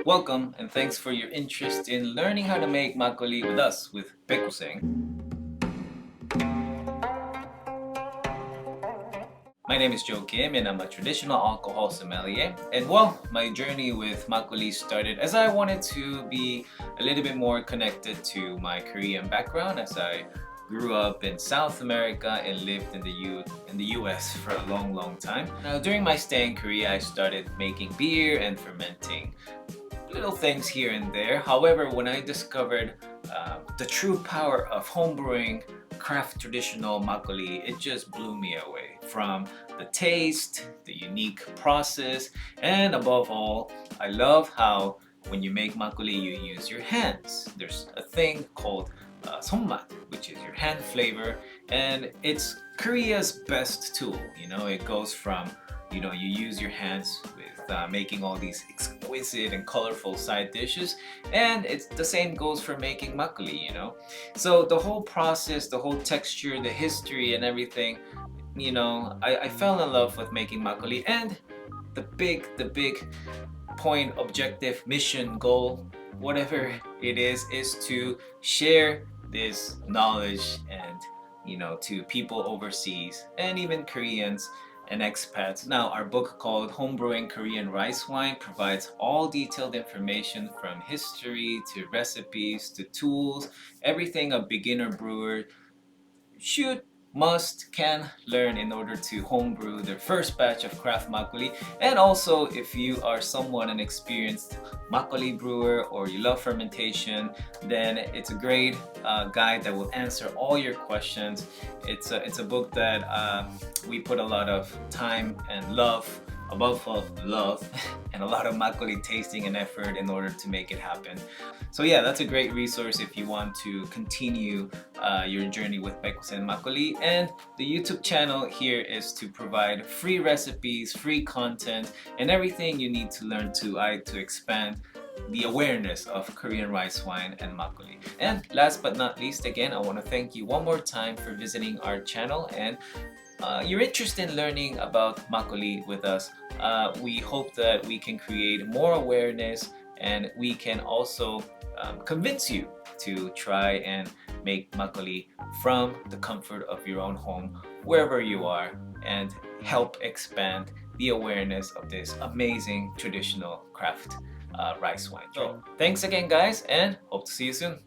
Welcome and thanks for your interest in learning how to make makgeolli with us with Baekusaeng. My name is Joe Kim and I'm a traditional alcohol sommelier. And well, my journey with makgeolli started as I wanted to be a little bit more connected to my Korean background as I grew up in South America and lived in the US for a long time. Now during my stay in Korea, I started making beer and fermenting little things here and there. However, when I discovered the true power of homebrewing craft traditional makgeolli, it just blew me away. From the taste, the unique process, and above all, I love how when you make makgeolli, you use your hands. There's a thing called 손맛, which is your hand flavor, and it's Korea's best tool. You know, it goes from, you use your hands with making all these exquisite and colorful side dishes, and it's the same goes for making makgeolli, So the whole process, the whole texture, the history and everything, I fell in love with making makgeolli, and the big point, objective, mission, goal, whatever it is to share this knowledge and to people overseas and even Koreans and expats. Now, our book called Homebrewing Korean Rice Wine provides all detailed information from history to recipes to tools, everything a beginner brewer should, must, can learn in order to homebrew their first batch of craft makgeolli. And also, if you are an experienced makgeolli brewer or you love fermentation, then it's a great guide that will answer all your questions. It's a book that we put a lot of time and love, above all love, and a lot of makgeolli tasting and effort in order to make it happen. So yeah, that's a great resource if you want to continue your journey with Baekusaeng Makgeolli. And the YouTube channel here is to provide free recipes, free content, and everything you need to learn to expand the awareness of Korean rice wine and makgeolli. And last but not least, again, I want to thank you one more time for visiting our channel and you're interested in learning about makgeolli with us. We hope that we can create more awareness and we can also convince you to try and make makgeolli from the comfort of your own home, wherever you are, and help expand the awareness of this amazing traditional craft rice wine. So thanks again guys, and hope to see you soon.